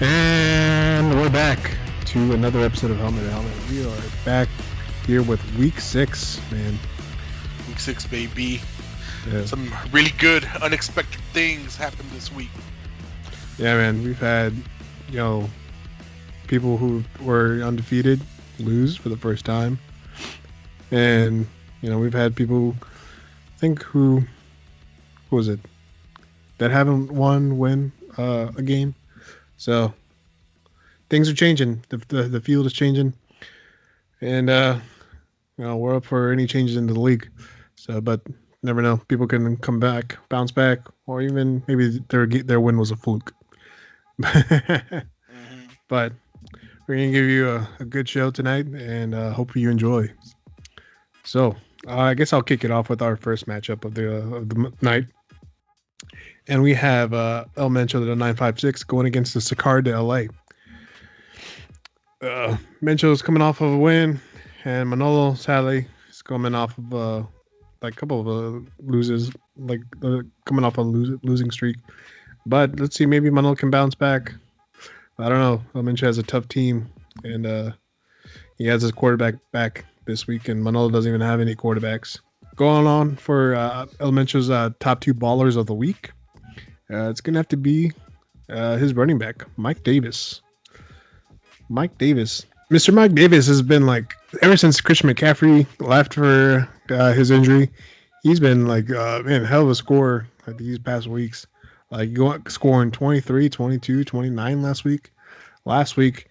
And we're back to another episode of Helmet to Helmet. We are back here with week 6, man. Week 6, baby. Yeah, Some really good, unexpected things happened this week. yeah, man. We've had, people who were undefeated lose for the first time. And, we've had people, who was it, that haven't win a game. So things are changing. The field is changing. And, we're up for any changes in the league. So, but never know. People can come back, bounce back, or even maybe their win was a fluke. But we're gonna give you a good show tonight, and hope you enjoy. So, I guess I'll kick it off with our first matchup of the night, and we have El Mencho the 956 going against the Sicard de LA. Mencho's coming off of a win, and Manolo sadly is coming off of a couple of loses, coming off a losing streak. But let's see, maybe Manolo can bounce back. I don't know. El Mencho has a tough team, and he has his quarterback back this week, and Manolo doesn't even have any quarterbacks. Going on for El Mencho's top 2 ballers of the week, it's going to have to be his running back, Mike Davis. Mr. Mike Davis has been ever since Christian McCaffrey left for his injury, he's been hell of a scorer these past weeks. Scoring 23, 22, 29 last week. Last week,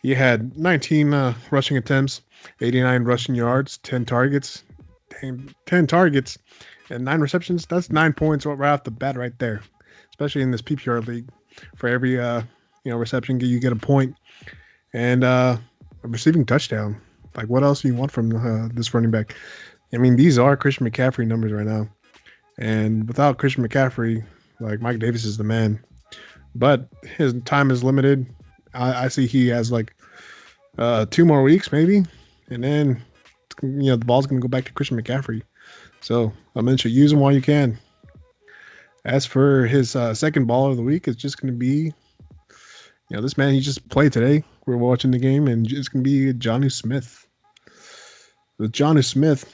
he had 19 rushing attempts, 89 rushing yards, 10 targets, and 9 receptions. That's 9 points right off the bat right there, especially in this PPR league. For every reception, you get a point. And a receiving touchdown. What else do you want from this running back? I mean, these are Christian McCaffrey numbers right now. And without Christian McCaffrey, Mike Davis is the man. But his time is limited. I see he has 2 more weeks maybe. And then, the ball's going to go back to Christian McCaffrey. So I mentioned use him while you can. As for his second baller of the week, it's just going to be, this man, he just played today. We're watching the game, and it's going to be Jonnu Smith. With Jonnu Smith,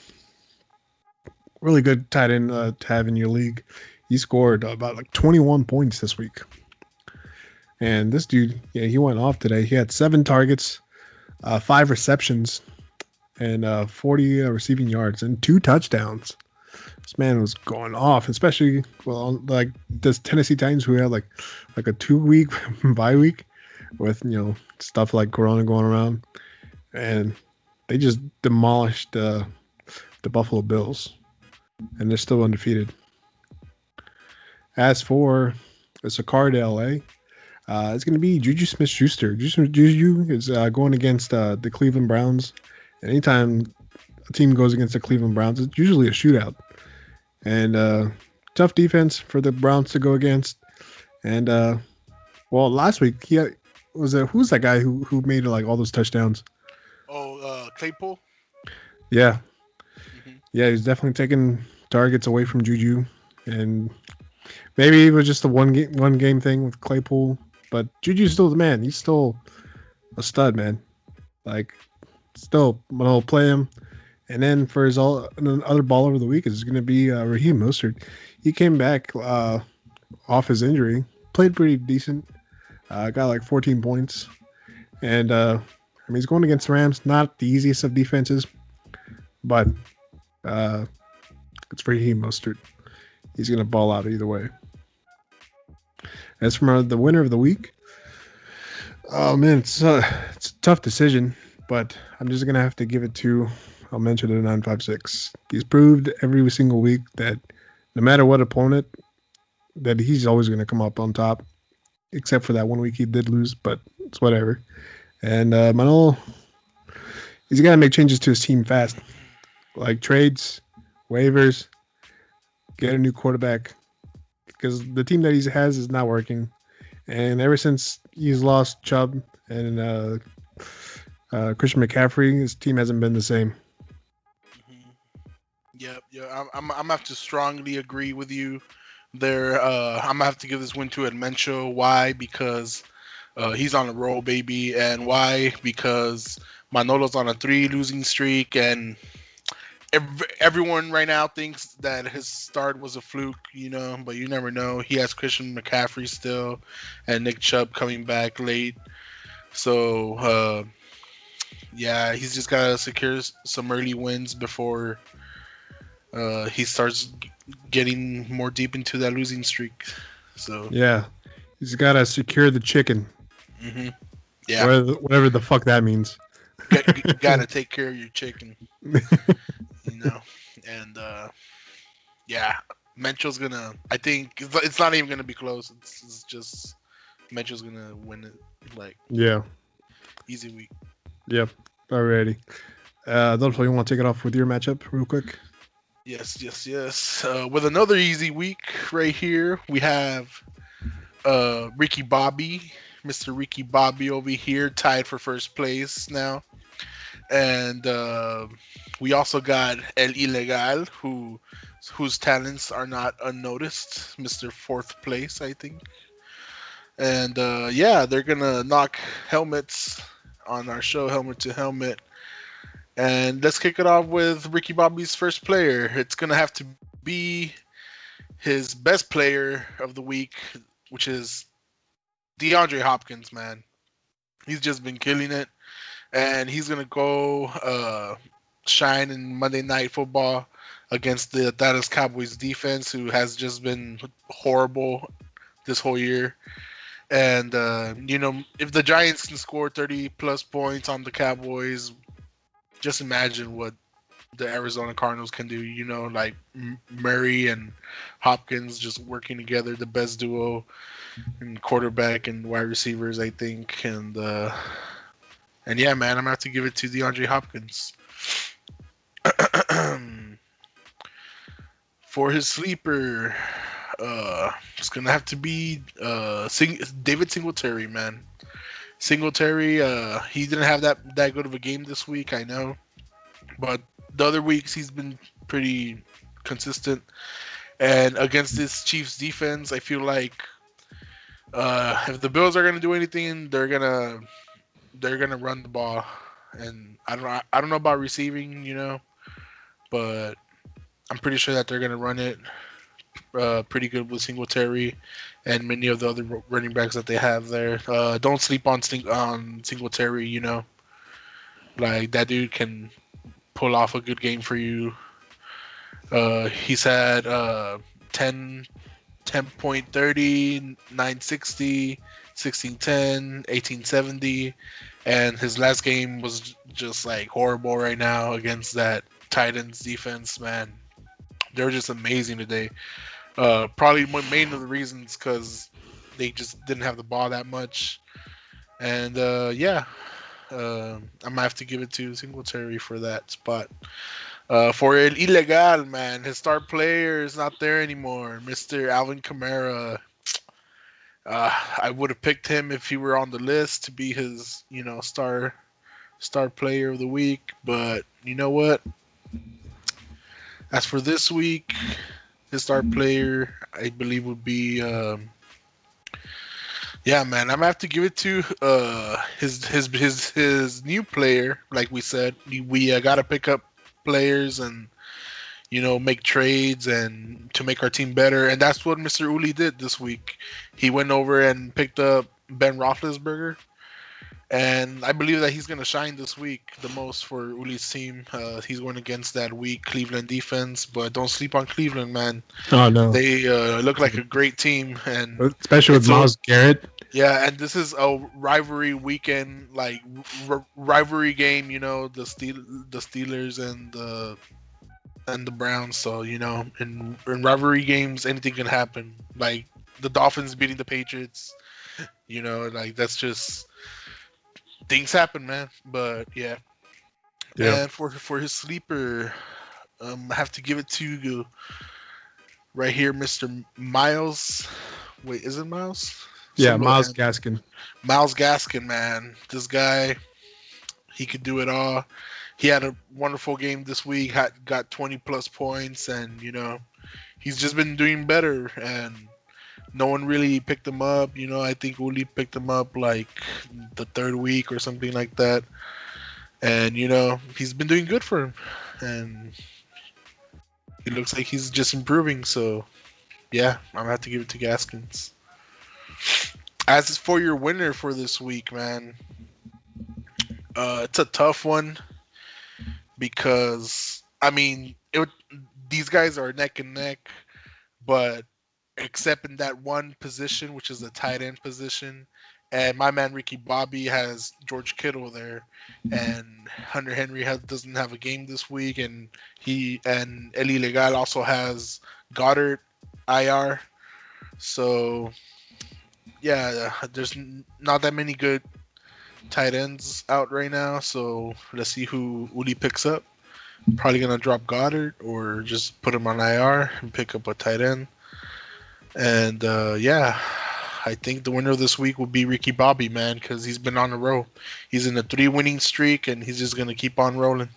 really good tight end to have in your league. He scored about 21 points this week. And this dude, he went off today. He had 7 targets, 5 receptions, and 40 receiving yards, and 2 touchdowns. This man was going off, especially this Tennessee Titans who had a 2-week bye week with stuff like Corona going around, and they just demolished the Buffalo Bills, and they're still undefeated. As for the Sicard de LA, it's going to be Juju Smith-Schuster. Juju is going against the Cleveland Browns. And anytime a team goes against the Cleveland Browns, it's usually a shootout. And tough defense for the Browns to go against. And last week who's that guy who made all those touchdowns? Claypool. Yeah, Mm-hmm. yeah, he's definitely taking targets away from Juju, and maybe it was just a one game thing with Claypool. But Juju's still the man. He's still a stud, man. Still, but I'll play him. And then for his other baller of the week is going to be Raheem Mostert. He came back off his injury, played pretty decent, got 14 points. And he's going against the Rams, not the easiest of defenses, but it's Raheem Mostert. He's going to ball out either way. As for the winner of the week, oh man, it's a tough decision, but I'm just going to have to give it to, I'll mention the 956. He's proved every single week that no matter what opponent, that he's always going to come up on top, except for that one week he did lose, but it's whatever. And Manolo, he's got to make changes to his team fast, trades, waivers, get a new quarterback, because the team that he has is not working. And ever since he's lost Chubb and Christian McCaffrey, his team hasn't been the same. Yeah. I'm gonna have to strongly agree with you there. I'm gonna have to give this win to Edmencho. Why? Because He's on a roll, baby. And why? Because Manolo's on a 3 losing streak, and everyone right now thinks that his start was a fluke, but you never know. He has Christian McCaffrey still, and Nick Chubb coming back late. So, yeah, he's just got to secure some early wins before he starts getting more deep into that losing streak. So yeah, he's got to secure the chicken. Mm-hmm. Yeah, whatever the fuck that means. Got to take care of your chicken. And yeah, Mitchell's gonna. I think it's not even gonna be close. It's just Mitchell's gonna win it. Yeah, easy week. Yep, alrighty. Adolfo, you want to take it off with your matchup real quick? Yes. With another easy week right here, we have Ricky Bobby, Mr. Ricky Bobby over here, tied for first place now. And we also got El Ilegal, whose talents are not unnoticed, Mr. Fourth place, I think. And yeah, they're gonna knock helmets on our show, helmet to helmet. And let's kick it off with Ricky Bobby's first player. It's gonna have to be his best player of the week, which is DeAndre Hopkins, man. He's just been killing it. And he's going to go shine in Monday Night Football against the Dallas Cowboys defense, who has just been horrible this whole year. And, if the Giants can score 30-plus points on the Cowboys, just imagine what the Arizona Cardinals can do. Like Murray and Hopkins just working together, the best duo in quarterback and wide receivers, I think. And yeah, man, I'm going to have to give it to DeAndre Hopkins. For his sleeper, it's going to have to be David Singletary, man. Singletary, he didn't have that good of a game this week, I know. But the other weeks, he's been pretty consistent. And against this Chiefs defense, I feel like if the Bills are going to do anything, they're gonna run the ball, and I don't know about receiving, but I'm pretty sure that they're gonna run it pretty good with Singletary and many of the other running backs that they have there. Don't sleep on Singletary, like that dude can pull off a good game for you. He's had 10.30, 960. 1610, 1870, and his last game was just like horrible right now against that Titans defense, man. They're just amazing today. Probably main of the reasons because they just didn't have the ball that much. And yeah, I'm gonna have to give it to Singletary for that spot. For El Ilegal, man, his star player is not there anymore, Mr. Alvin Kamara. I would have picked him if he were on the list to be his, star player of the week. But you know what? As for this week, his star player, I believe, would be, yeah, man. I'm gonna have to give it to his new player. Like we said, we gotta pick up players and make trades and to make our team better. And that's what Mr. Uli did this week. He went over and picked up Ben Roethlisberger. And I believe that he's going to shine this week the most for Uli's team. He's going against that weak Cleveland defense, but don't sleep on Cleveland, man. Oh, no. They look like a great team. And especially with Myles Garrett. Yeah, and this is a rivalry weekend, like rivalry game, the Steelers and the Browns. So, in rivalry games, anything can happen. Like the Dolphins beating the Patriots, like that's just things happen, man. But yeah. And for his sleeper, I have to give it to right here, Mr. Miles. Wait, is it Miles? Yeah, Myles Gaskin. Myles Gaskin, man. This guy, he could do it all. He had a wonderful game this week, got 20 plus points, and he's just been doing better. And no one really picked him up. I think Uli picked him up like the third week or something like that. And, he's been doing good for him. And it looks like he's just improving. So, yeah, I'm going to have to give it to Gaskins. As for your winner for this week, man, it's a tough one because, these guys are neck and neck, but except in that one position, which is the tight end position, and my man Ricky Bobby has George Kittle there, and Hunter Henry doesn't have a game this week, and Eli Legal also has Goddard IR. So yeah, there's not that many good tight ends out right now. So let's see who Uli picks up. Probably gonna drop Goddard or just put him on IR and pick up a tight end. And I think the winner of this week will be Ricky Bobby, man, because he's been on a roll. He's in a 3-winning streak, and he's just gonna keep on rolling.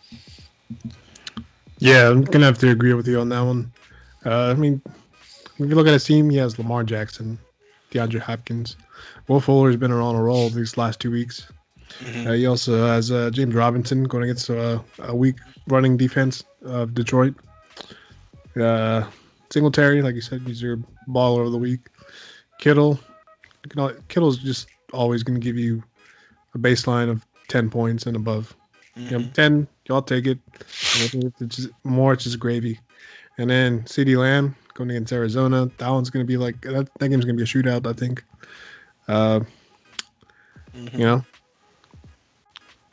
Yeah, I'm gonna have to agree with you on that one. If you look at his team, he has Lamar Jackson, DeAndre Hopkins. Will Fuller's been on a roll these last 2 weeks. Mm-hmm. He also has James Robinson going against a weak running defense of Detroit. Singletary, like you said, he's your baller of the week. Kittle's just always going to give you a baseline of 10 points and above. Mm-hmm. 10, y'all take it. It's just gravy. And then CeeDee Lamb going against Arizona. That one's going to be like that game's going to be a shootout, I think.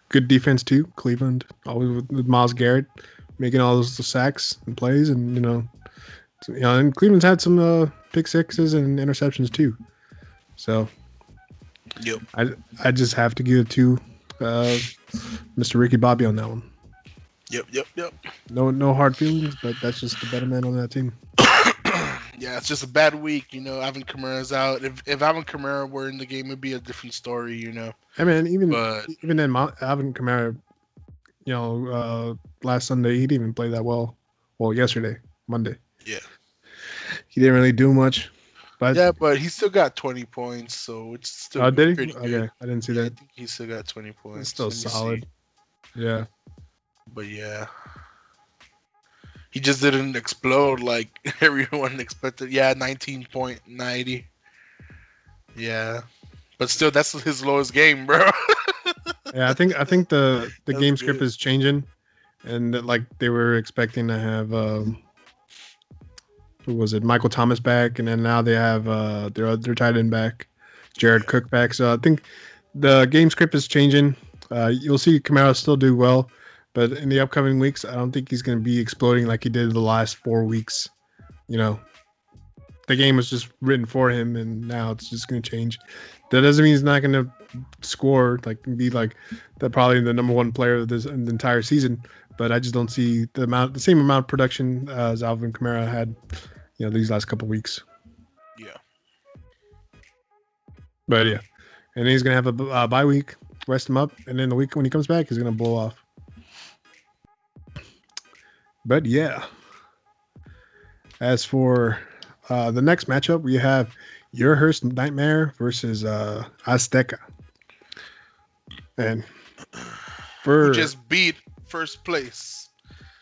Good defense too. Cleveland always with Myles Garrett making all those sacks and plays, and and Cleveland's had some pick sixes and interceptions too. So, yep. I just have to give it to Mr. Ricky Bobby on that one. Yep. No hard feelings, but that's just the better man on that team. Yeah, it's just a bad week, Alvin Kamara's out. If Alvin Kamara were in the game, it'd be a different story, even then, Alvin Kamara, last Sunday he didn't even play that well. Well, yesterday, Monday. Yeah. He didn't really do much. But he still got 20 points, so it's still did pretty he? good. Okay, I didn't see that. I think he still got 20 points. It's still solid. Yeah. But yeah. He just didn't explode like everyone expected. Yeah, 19.90. Yeah. But still, that's his lowest game, bro. Yeah, I think the game script is changing. And that, they were expecting to have who was it? Michael Thomas back, and then now they have their tight end back, Jared Cook back. So I think the game script is changing. You'll see Kamara still do well, but in the upcoming weeks, I don't think he's going to be exploding like he did the last 4 weeks. The game was just written for him, and now it's just going to change. That doesn't mean he's not going to score, be probably the number one player of this in the entire season. But I just don't see the same amount of production as Alvin Kamara had, these last couple weeks. Yeah. But yeah, and he's gonna have a bye week, rest him up, and then the week when he comes back, he's gonna blow off. But yeah, as for the next matchup, we have Your Hearst Nightmare versus Azteca, and who just beat first place.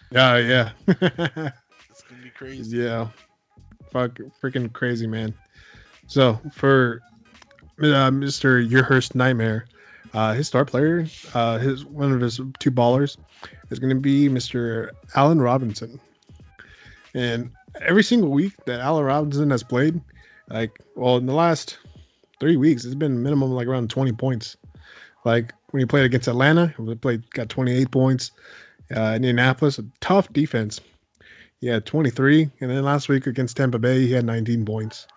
Yeah. It's gonna be crazy. Yeah. Freaking crazy, man. So for Mr. Your Hearst Nightmare, his star player, one of his 2 ballers, is going to be Mr. Allen Robinson. And every single week that Allen Robinson has played, in the last 3 weeks, it's been minimum around 20 points. When he played against Atlanta, got 28 points. Indianapolis, a tough defense. He had 23, and then last week against Tampa Bay, he had 19 points.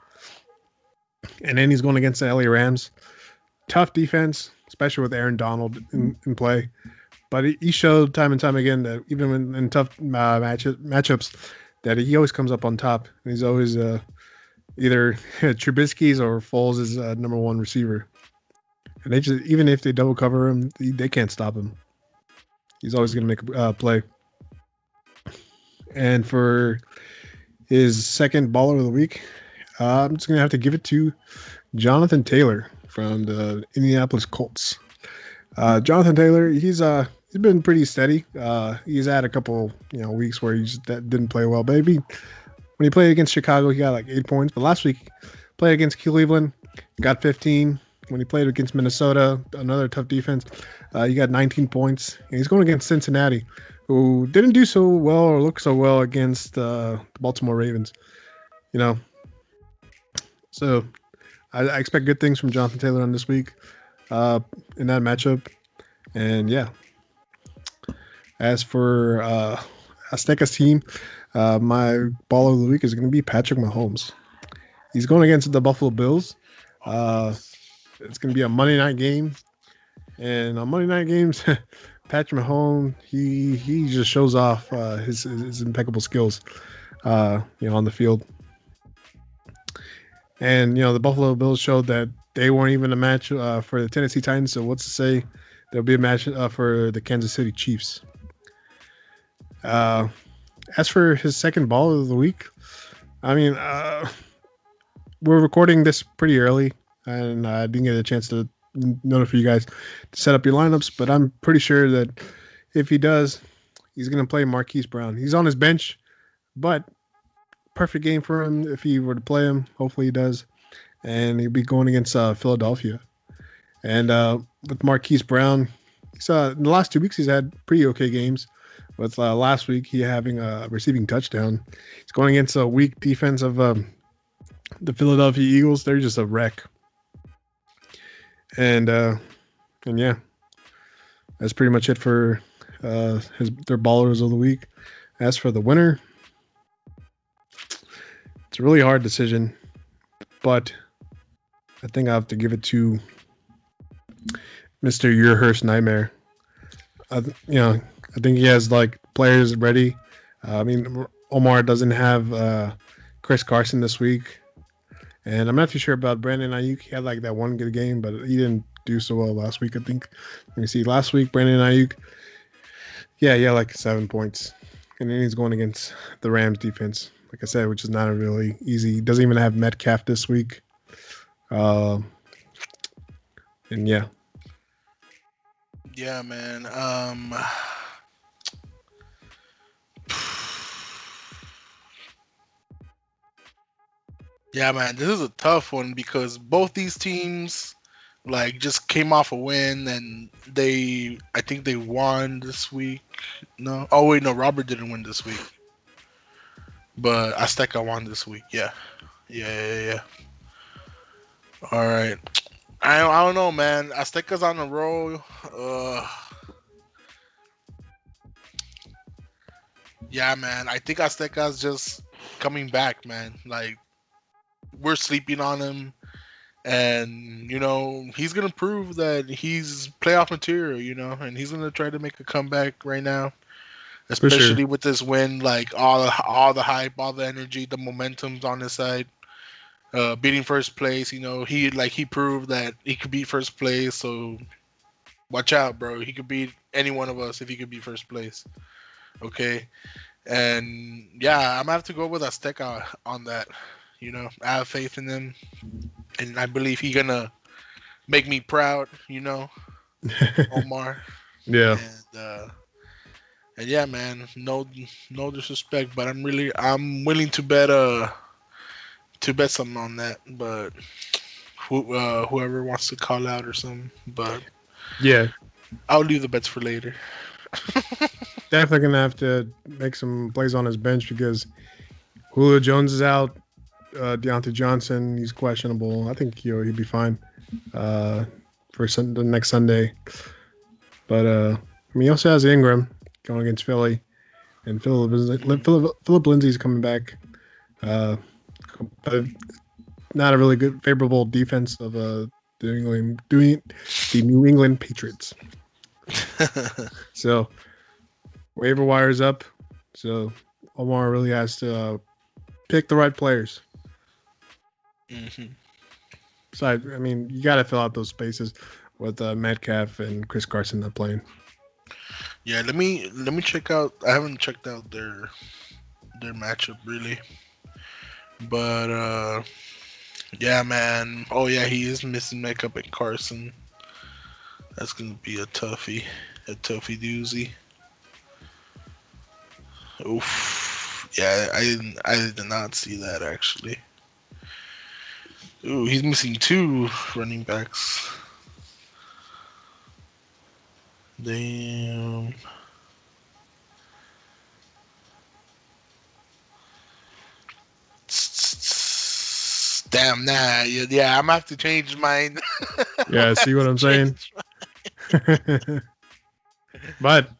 And then he's going against the LA Rams. Tough defense, especially with Aaron Donald in play. But he showed time and time again that even in tough matchups, that he always comes up on top. And he's always either Trubisky's or Foles' number one receiver. And even if they double cover him, they can't stop him. He's always going to make a play. And for his second baller of the week, I'm just gonna have to give it to Jonathan Taylor from the Indianapolis Colts. Jonathan Taylor, he's been pretty steady. He's had a couple weeks where he just didn't play well. But when he played against Chicago, he got like 8 points. But last week, played against Cleveland, got 15. When he played against Minnesota, another tough defense, he got 19 points. And he's going against Cincinnati, who didn't do so well or look so well against the Baltimore Ravens. So I expect good things from Jonathan Taylor on this week in that matchup. And yeah, as for Azteca's team, my baller of the week is going to be Patrick Mahomes. He's going against the Buffalo Bills. It's going to be a Monday night game. And on Monday night games, Patrick Mahomes, he just shows off his impeccable skills, on the field. And, the Buffalo Bills showed that they weren't even a match for the Tennessee Titans. So what's to say there'll be a match for the Kansas City Chiefs. As for his second ball of the week, we're recording this pretty early, and I didn't get a chance to notify you guys to set up your lineups, but I'm pretty sure that if he does, he's going to play Marquise Brown. He's on his bench, but perfect game for him if he were to play him. Hopefully he does, and he'll be going against Philadelphia. And with Marquise Brown, in the last 2 weeks he's had pretty okay games. With last week he having a receiving touchdown. He's going against a weak defense of the Philadelphia Eagles. They're just a wreck. And yeah, that's pretty much it for their ballers of the week. As for the winner, it's a really hard decision, but I think I have to give it to Mr. Your Nightmare. I think he has players ready. Omar doesn't have Chris Carson this week, and I'm not too sure about Brandon Ayuk. He had that one good game, but he didn't do so well last week. I think. Let me see. Last week, Brandon Ayuk, he had 7 points, and then he's going against the Rams defense, like I said, which is not really easy. He doesn't even have Metcalf this week, and yeah. Yeah, man. Yeah, man. This is a tough one because both these teams just came off a win, and I think they won this week. No, oh wait, no, Robert didn't win this week, but Azteca won this week. Yeah. All right. I don't know, man. Azteca's on a roll. Yeah, man. I think Azteca's just coming back, man. We're sleeping on him, and he's gonna prove that he's playoff material, and he's gonna try to make a comeback right now, especially with this win. All the hype, all the energy, the momentum's on his side. Beating first place, he proved that he could beat first place. So watch out, bro. He could beat any one of us if he could beat first place. Okay, and yeah, I'm gonna have to go with Azteca on that. I have faith in him, and I believe he's gonna make me proud. Omar. Yeah. And yeah, man. No disrespect, but I'm willing to bet something on that. But whoever wants to call out or something, but yeah, I'll leave the bets for later. Definitely gonna have to make some plays on his bench because Julio Jones is out. Deontay Johnson, he's questionable. I think he'd be fine for the next Sunday. But he also has Ingram going against Philly, and Philip Lindsay's coming back. But not a really good, favorable defense of the New England Patriots. So waiver wire's up. So Omar really has to pick the right players. Mm-hmm. So you got to fill out those spaces with Metcalf and Chris Carson not playing. Yeah, let me check out. I haven't checked out their matchup really. But yeah, man. Oh yeah, he is missing makeup and Carson. That's gonna be a toughie doozy. Oof. Yeah, I did not see that actually. Ooh, he's missing two running backs. Damn. Damn, nah. Yeah, I'm gonna have to change mine. Yeah, see what I'm saying? But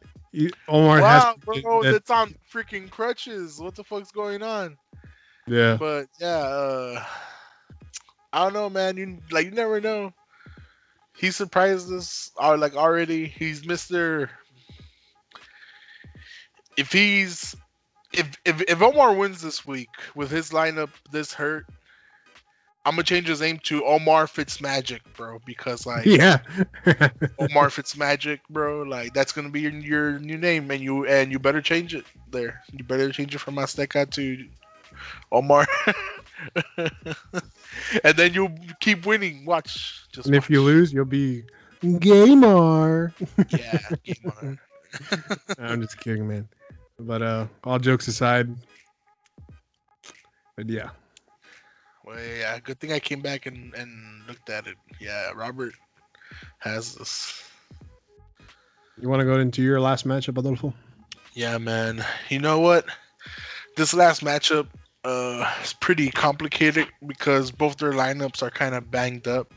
Omar has Wow, bro, that. that's on freaking crutches. What the fuck's going on? Yeah, But yeah, I don't know, man. You never know. He surprised us, or like already. He's Mister. If he's if Omar wins this week with his lineup this hurt, I'm gonna change his name to Omar Fitzmagic, bro. Because like yeah. Omar Fitzmagic, bro. Like that's gonna be your new name, and you better change it. There, you better change it from Azteca to Omar, and then you'll keep winning. Watch, just And if you watch. lose, you'll be gamer. Yeah, game on. I'm just kidding, man. But all jokes aside, but yeah, Well, yeah, good thing I came back and looked at it. Yeah, Robert has this. you want to go into your last matchup, Adolfo? Yeah, man. You know what? This last matchup is pretty complicated because both their lineups are kind of banged up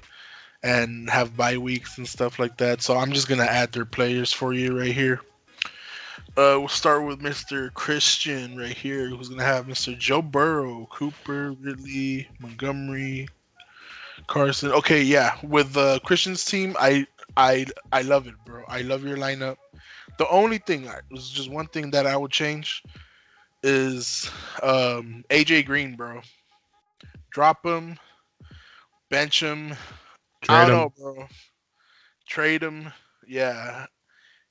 and have bye weeks and stuff like that. So I'm just gonna add their players for you right here. We'll start with Mr. Christian right here, who's gonna have Mr. Joe Burrow, Cooper, Ridley, Montgomery, Carson. Okay, yeah. With Christian's team, I love it, bro. I love your lineup. The only thing was just one thing that I would change is AJ Green, bro. Drop him, bench him. I Trade don't him. know, bro. Trade him. Yeah,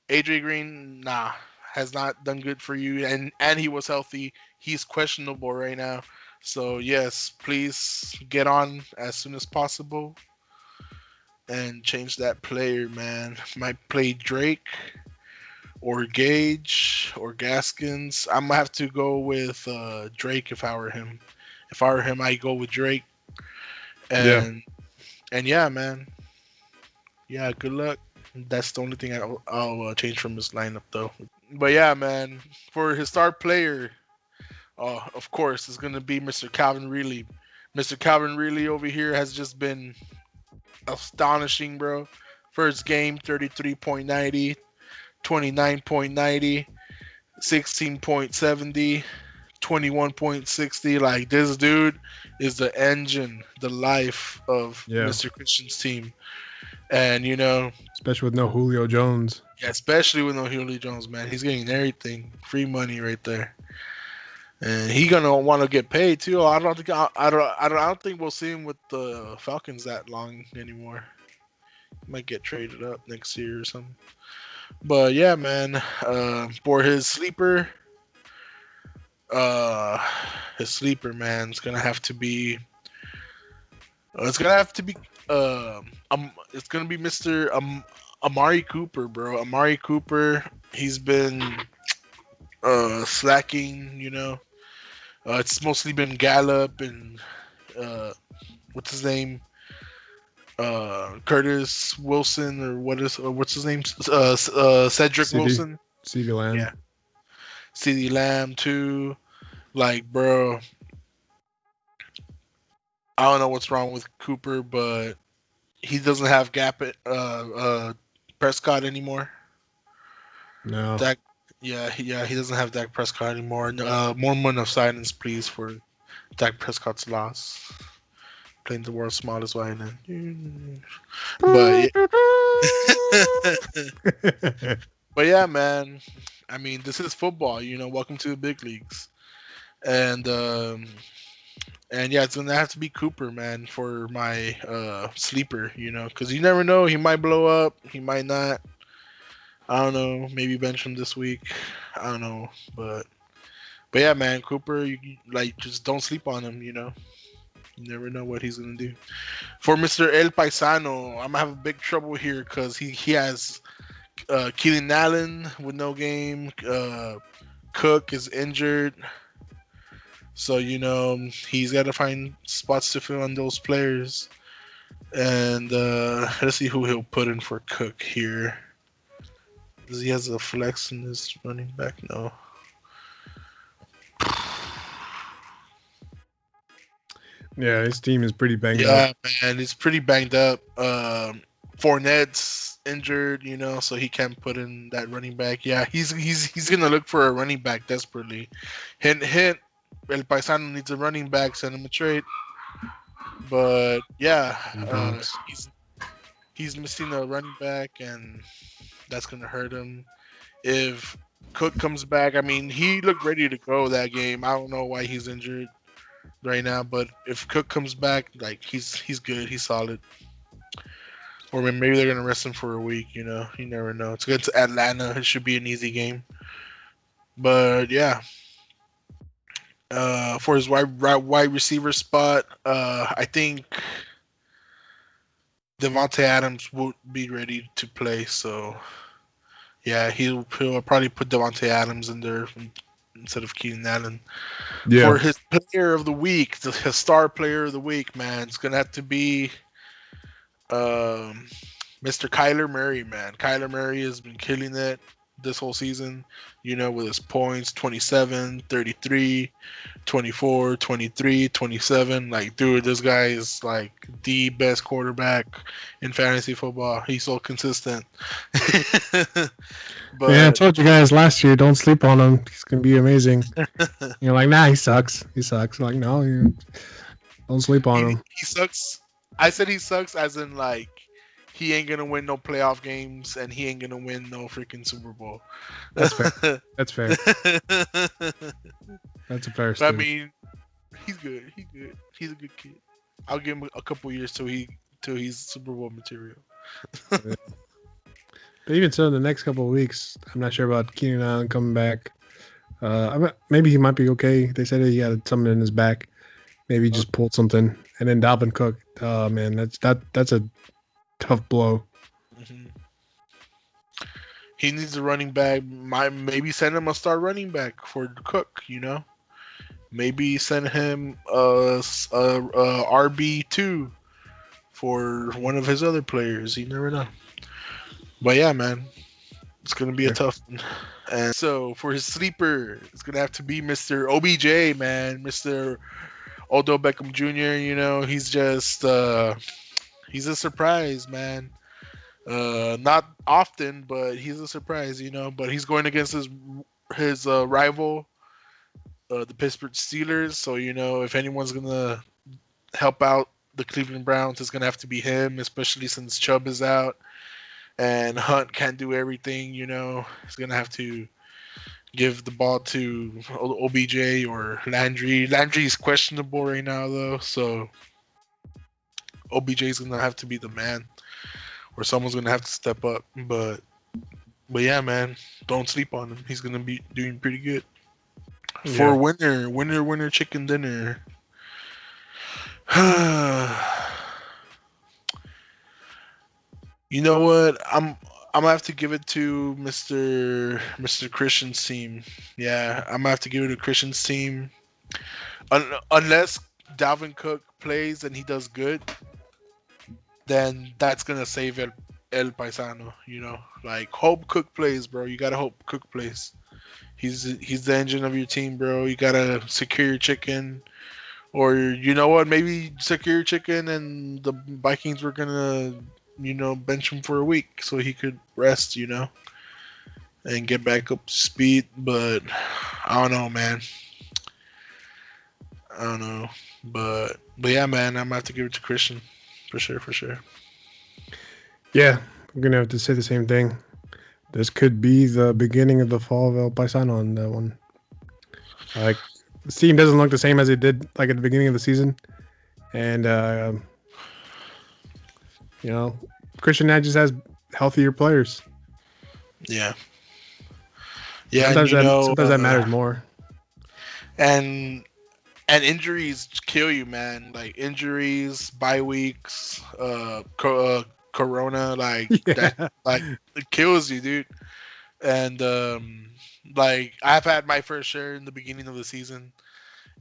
AJ Green, nah, has not done good for you, and he was healthy. He's questionable right now. So yes, please get on as soon as possible and change that player, man. Might play Drake or Gage or Gaskins. I'm gonna have to go with Drake if I were him. If I were him, I go with Drake. Yeah. And yeah, man. Yeah, good luck. That's the only thing I'll change from his lineup, though. But yeah, man. For his star player, of course, it's gonna be Mr. Calvin Ridley. Mr. Calvin Ridley over here has just been astonishing, bro. First game, 33.90, 29.90, 16.70, 21.60. Like this dude is the engine, the life of Yeah. Mr. Christian's team. And you know, Especially with no Julio Jones. yeah, especially with no Julio Jones, man, he's getting everything, free money right there, and he gonna want to get paid too. I don't think we'll see him with the Falcons that long anymore. He might get traded up next year or something. But yeah, man, for uh, his sleeper, man, it's gonna have to be, it's gonna be Mr. Amari Cooper, bro. Amari Cooper, he's been slacking, you know. It's mostly been Gallup and what's his name, Curtis Wilson or what's his name, Cedric CD. Wilson. CeeDee Lamb. Yeah. CeeDee Lamb too. Like, bro, I don't know what's wrong with Cooper, but he doesn't have Prescott anymore. No. Dak, he doesn't have Dak Prescott anymore. More moment of silence, please, for Dak Prescott's loss. Playing the world's smallest violin. But but yeah, man. I mean, this is football. You know, welcome to the big leagues. And yeah, it's gonna have to be Cooper, man, for my sleeper. You know, because you never know. He might blow up. He might not. I don't know. Maybe bench him this week. I don't know, but But yeah, man, Cooper, like just don't sleep on him. You never know what he's gonna do. For Mr. El Paisano, I'm gonna have a big trouble here because he has Keelan Allen with no game. Cook is injured. So, he's got to find spots to fill on those players. And let's see who he'll put in for Cook here. Does he has a flex in his running back? No. Yeah, his team is pretty banged up. Yeah, man, he's pretty banged up. Fournette's injured, so he can't put in that running back. Yeah, he's gonna look for a running back desperately. Hint, hint. El Paisano needs a running back. Send him a trade. But yeah, he's missing a running back, and that's gonna hurt him. If Cook comes back, I mean, he looked ready to go that game. I don't know why he's injured right now, but if Cook comes back, like he's good, he's solid. Or maybe they're gonna rest him for a week. You never know. It's against Atlanta. It should be an easy game. But yeah. For his wide receiver spot, I think Devontae Adams would be ready to play. So, yeah, he'll probably put Devontae Adams in there instead of Keenan Allen. Yeah. For his player of the week, his star player of the week, man, it's gonna have to be Mr. Kyler Murray, man. Kyler Murray has been killing it this whole season, with his points, 27, 33, 24, 23, 27. Like, dude, this guy is like the best quarterback in fantasy football. He's so consistent. But yeah, I told you guys last year, don't sleep on him. He's going to be amazing. You're like, nah, he sucks. He sucks. Like, no, don't sleep on him. He sucks. I said he sucks as in, like, he ain't gonna win no playoff games, and he ain't gonna win no freaking Super Bowl. That's fair. That's fair. That's a fair statement. I mean, he's good. He's a good kid. I'll give him a couple years till he's Super Bowl material. But even so, the next couple of weeks, I'm not sure about Keenan Allen coming back. Maybe he might be okay. They said he had something in his back. Maybe he just pulled something. And then Dalvin Cook. Oh man, that's a tough blow. Mm-hmm. He needs a running back. Maybe send him a star running back for Cook. Maybe send him a RB2 for one of his other players. You never know. But yeah, man, it's gonna be a tough one. And so for his sleeper, it's gonna have to be Mr. OBJ, man, Mr. Odell Beckham Jr. He's just he's a surprise, man. Not often, but he's a surprise, But he's going against his rival, the Pittsburgh Steelers. So, if anyone's gonna help out the Cleveland Browns, it's gonna have to be him, especially since Chubb is out and Hunt can't do everything. He's gonna have to give the ball to OBJ or Landry. Landry's questionable right now, though, so OBJ's gonna have to be the man, or someone's gonna have to step up. But yeah, man, don't sleep on him. He's gonna be doing pretty good. Yeah. For winner chicken dinner. You know what? I'm gonna have to give it to Mr. Christian's team. Yeah, I'm gonna have to give it to Christian's team. Unless Dalvin Cook plays and he does good, then that's gonna save El Paisano. Like, hope Cook plays, bro. You gotta hope Cook plays. He's the engine of your team, bro. You gotta secure your chicken, or you know what? Maybe secure your chicken, and the Vikings were gonna, bench him for a week so he could rest, and get back up to speed. But I don't know, man. I don't know, but yeah, man, I'm gonna have to give it to Christian for sure. Yeah, I'm gonna have to say the same thing. This could be the beginning of the fall of El Paisano on that one. Like, the team doesn't look the same as it did like at the beginning of the season, and Christian now just has healthier players. Yeah. Sometimes that matters more. and injuries kill you, man. Like injuries, bye weeks, corona, like that, Yeah. like it kills you, dude. And like I've had my first share in the beginning of the season.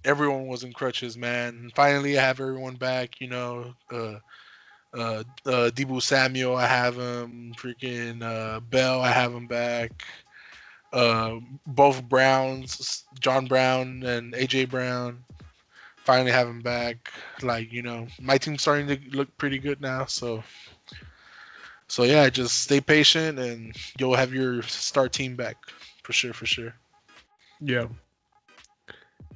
Everyone was in crutches, man. Finally, I have everyone back. Debo Samuel, I have him. Freaking Bell, I have him back. Both Browns, John Brown and AJ Brown, finally have him back. Like my team's starting to look pretty good now. So yeah, just stay patient and you'll have your star team back for sure, for sure. Yeah.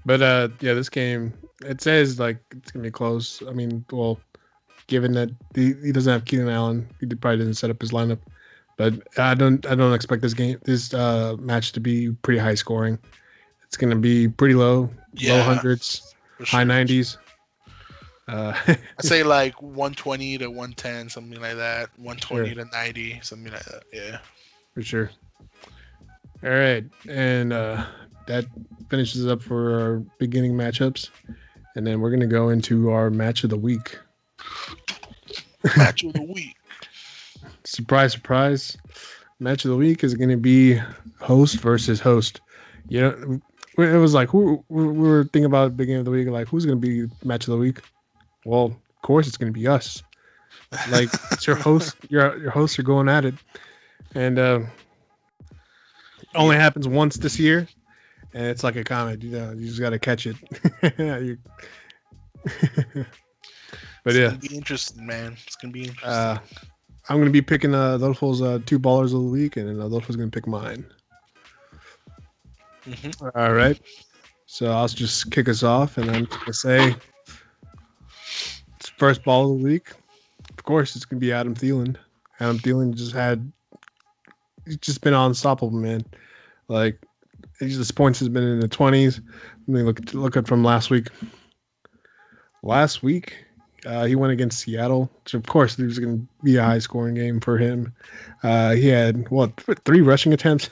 But yeah, this game it says like it's gonna be close. I mean, well, given that he doesn't have Keenan Allen, he probably didn't set up his lineup. But I don't expect this match to be pretty high scoring. It's gonna be pretty low hundreds, high 90s. I say like 120 to 110, something like that. 120 to 90, something like that. Yeah, for sure. All right, and that finishes up for our beginning matchups, and then we're gonna go into our match of the week. Match of the week. Surprise, surprise. Match of the week is going to be host versus host. You know, it was like we were thinking about at the beginning of the week, like who's going to be match of the week? Well, of course it's going to be us. Like it's your host, your hosts are going at it, and it only happens once this year, and it's like a comet. You just got to catch it. But it's gonna be interesting, man. It's gonna be interesting. I'm going to be picking Adolfo's two ballers of the week, and then Adolfo's going to pick mine. Mm-hmm. All right. So I'll just kick us off, and I'm going to say it's first ball of the week. Of course, it's going to be Adam Thielen. Adam Thielen he's just been unstoppable, man. Like, his points has been in the 20s. Let me look up from last week. Last week, he went against Seattle, which of course there was going to be a high scoring game for him. He had 3 rushing attempts,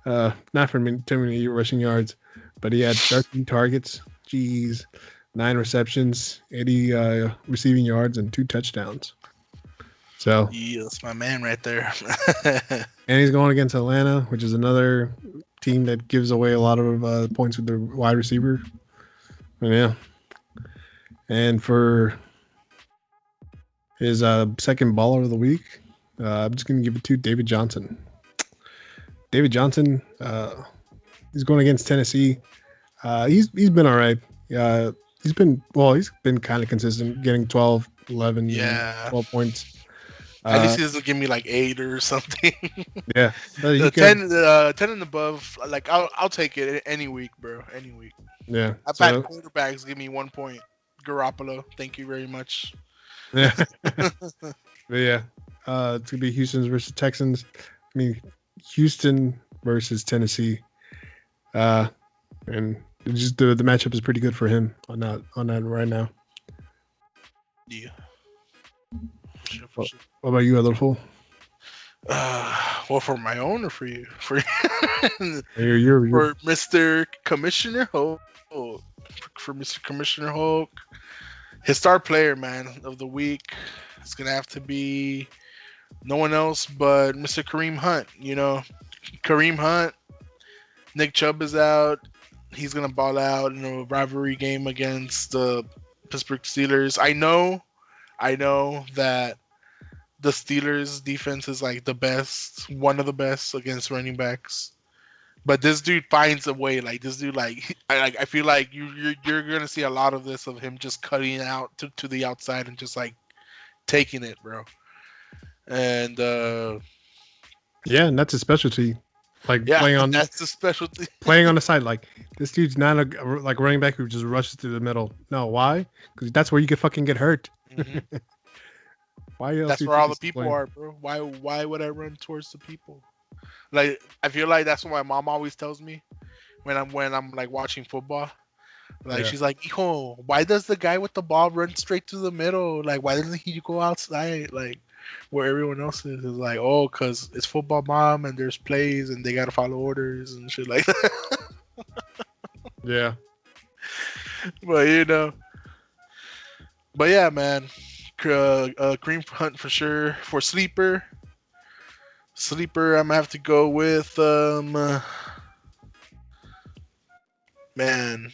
not for too many rushing yards, but he had 13 targets. Jeez, 9 receptions, 80 receiving yards, and 2 touchdowns. So yeah, that's my man right there. And he's going against Atlanta, which is another team that gives away a lot of points with their wide receiver. And yeah. And for his second baller of the week, I'm just going to give it to David Johnson. David Johnson, he's going against Tennessee. He's been all right. He's been kind of consistent, getting 12, 11, 12 points. At least he doesn't give me like 8 or something. Yeah, 10 and above. Like I'll take it any week, bro. Any week. Yeah, I've had quarterbacks give me 1 point. Garoppolo, thank you very much. Yeah, but yeah, it's gonna be Houston versus Texans. I mean, Houston versus Tennessee, and just the matchup is pretty good for him on that right now. Yeah. For sure. What about you, Adolfo? Well, for my own or for you? For you're for Mr. Commissioner Hulk. For Mr. Commissioner Hulk, his star player, man, of the week is gonna have to be no one else but Mr. Kareem Hunt. Kareem Hunt. Nick Chubb is out. He's gonna ball out in a rivalry game against the Pittsburgh Steelers. I know that the Steelers defense is like the best, one of the best against running backs. But this dude finds a way. Like this dude, I feel like you're gonna see a lot of this of him just cutting out to the outside and just like taking it, bro. And and that's a specialty. Like that's the specialty. Playing on the side, like this dude's not a running back who just rushes through the middle. No, why? Because that's where you can fucking get hurt. Mm-hmm. Why else? That's where all the people are, bro. Why would I run towards the people? Like I feel like that's what my mom always tells me when I'm like watching football. Like she's like, "Hijo, why does the guy with the ball run straight to the middle? Like why doesn't he go outside like where everyone else is?" It's like, "Oh, cause it's football, mom, and there's plays and they gotta follow orders and shit like that." Yeah. But but yeah, man. Cream Hunt for sure. For sleeper, I'm gonna have to go with man.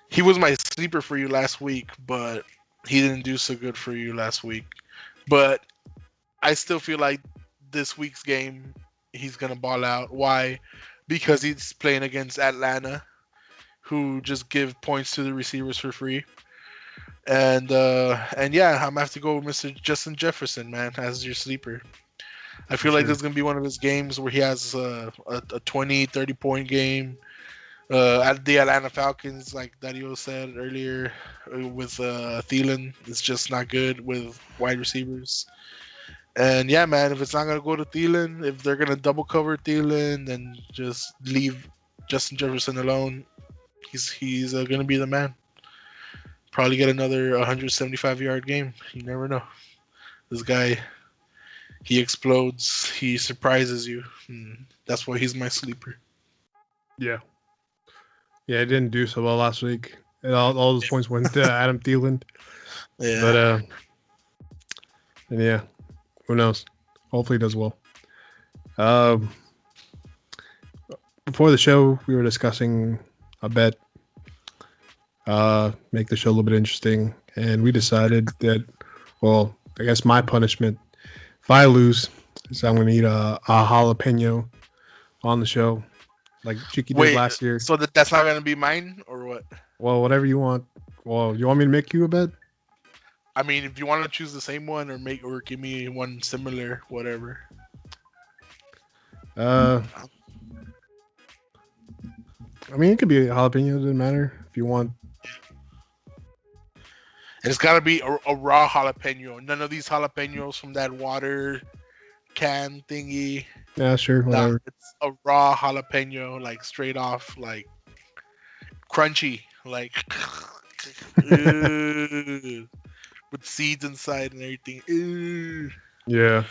He was my sleeper for you last week, but he didn't do so good for you last week. But I still feel like this week's game he's gonna ball out. Why? Because he's playing against Atlanta, who just give points to the receivers for free. And yeah, I'm gonna have to go with Mr. Justin Jefferson, man, as your sleeper. I feel like this is gonna be one of his games where he has a 20, 30 point game. At the Atlanta Falcons, like Dario said earlier, with Thielen, it's just not good with wide receivers. And yeah, man, if it's not gonna go to Thielen, if they're gonna double cover Thielen, then just leave Justin Jefferson alone. He's gonna be the man. Probably get another 175-yard game. You never know. This guy, he explodes. He surprises you. That's why he's my sleeper. Yeah. Yeah, he didn't do so well last week. And all those points went to Adam Thielen. Yeah. But and yeah, who knows? Hopefully he does well. Before the show, we were discussing a bet. Make the show a little bit interesting, and we decided that, well, I guess my punishment, if I lose, is I'm gonna eat a jalapeno on the show, like Chicky did last year. So that's not gonna be mine, or what? Well, whatever you want. Well, you want me to make you a bet? I mean, if you want to choose the same one, or give me one similar, whatever. I mean, it could be a jalapeno. Doesn't matter if you want. And it's gotta be a raw jalapeno. None of these jalapenos from that water can thingy. Yeah, sure, whatever. No, it's a raw jalapeno, like straight off, like crunchy, like with seeds inside and everything. Yeah.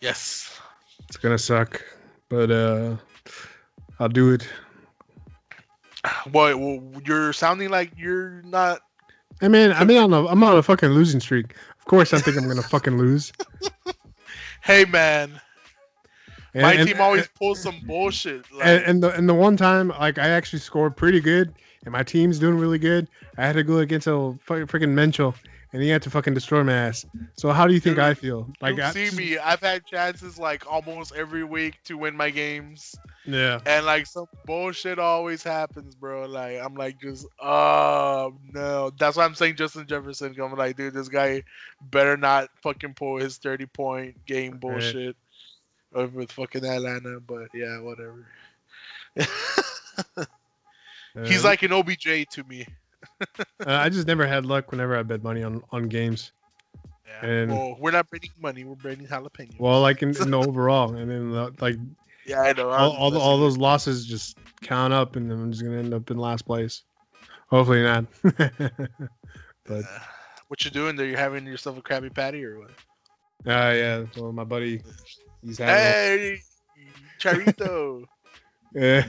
Yes. It's gonna suck, but I'll do it. Well, you're sounding like you're not. I'm on a fucking losing streak. Of course, I think I'm gonna fucking lose. Hey, man. My team always pulls some bullshit. Like, and the one time, like, I actually scored pretty good, and my team's doing really good. I had to go against a freaking Menchel, and he had to fucking destroy my ass. So how do you think I feel? Like, see me. I've had chances like almost every week to win my games. Yeah. And like some bullshit always happens, bro. Like I'm like just oh no. That's why I'm saying Justin Jefferson. I'm like, dude, this guy better not fucking pull his 30-point game bullshit with fucking Atlanta. But yeah, whatever. He's like an OBJ to me. I just never had luck whenever I bet money on games. Yeah. And well, we're not betting money. We're betting jalapeno. Well, like in the overall, and then like. Yeah, I know. All those losses just count up, and then I'm just gonna end up in last place. Hopefully not. But what you doing there? You having yourself a Krabby Patty or what? Yeah. Well, my buddy, he's having. Hey, Charito. Yeah.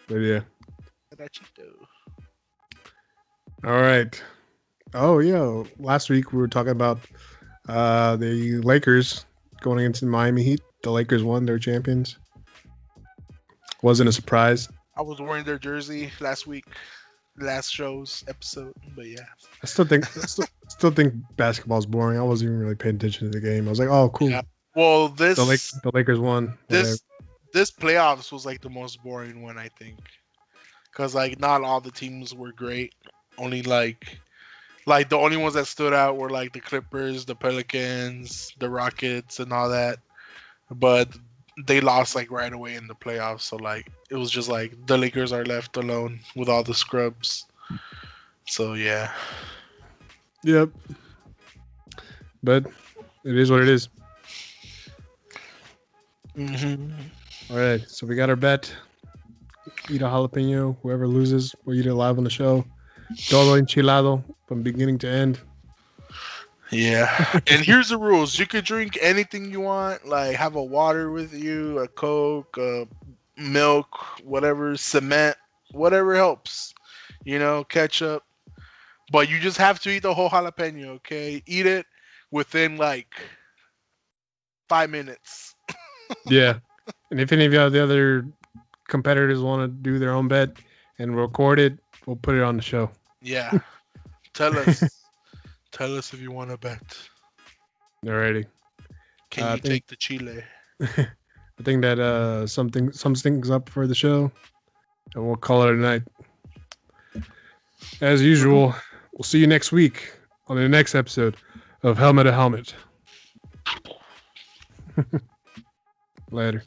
But yeah. All right. Oh yeah. Last week we were talking about the Lakers going against the Miami Heat. The Lakers won. They're champions. Wasn't a surprise. I was wearing their jersey last week, last show's episode, but yeah. I still think basketball's boring. I wasn't even really paying attention to the game. I was like, oh, cool. Yeah. Well, the Lakers won. This playoffs was like the most boring one, I think, because like not all the teams were great. Only like the only ones that stood out were like the Clippers, the Pelicans, the Rockets, and all that. But they lost like right away in the playoffs, so like it was just like the Lakers are left alone with all the scrubs. So yeah. Yep. But it is what it is. All right, so we got our bet. Eat a jalapeno. Whoever loses, we'll eat it live on the show. Todo enchilado from beginning to end. Yeah. And here's the rules. You could drink anything you want. Like have a water with you, a Coke, milk, whatever, cement, whatever helps. Ketchup. But you just have to eat the whole jalapeno, okay? Eat it within like 5 minutes. Yeah. And if any of the other competitors want to do their own bet and record it, we'll put it on the show. Yeah. Tell us. Tell us if you want to bet. Alrighty. Can you take the chile? I think that something's up for the show, and we'll call it a night. As usual, we'll see you next week on the next episode of Helmet to Helmet. Later.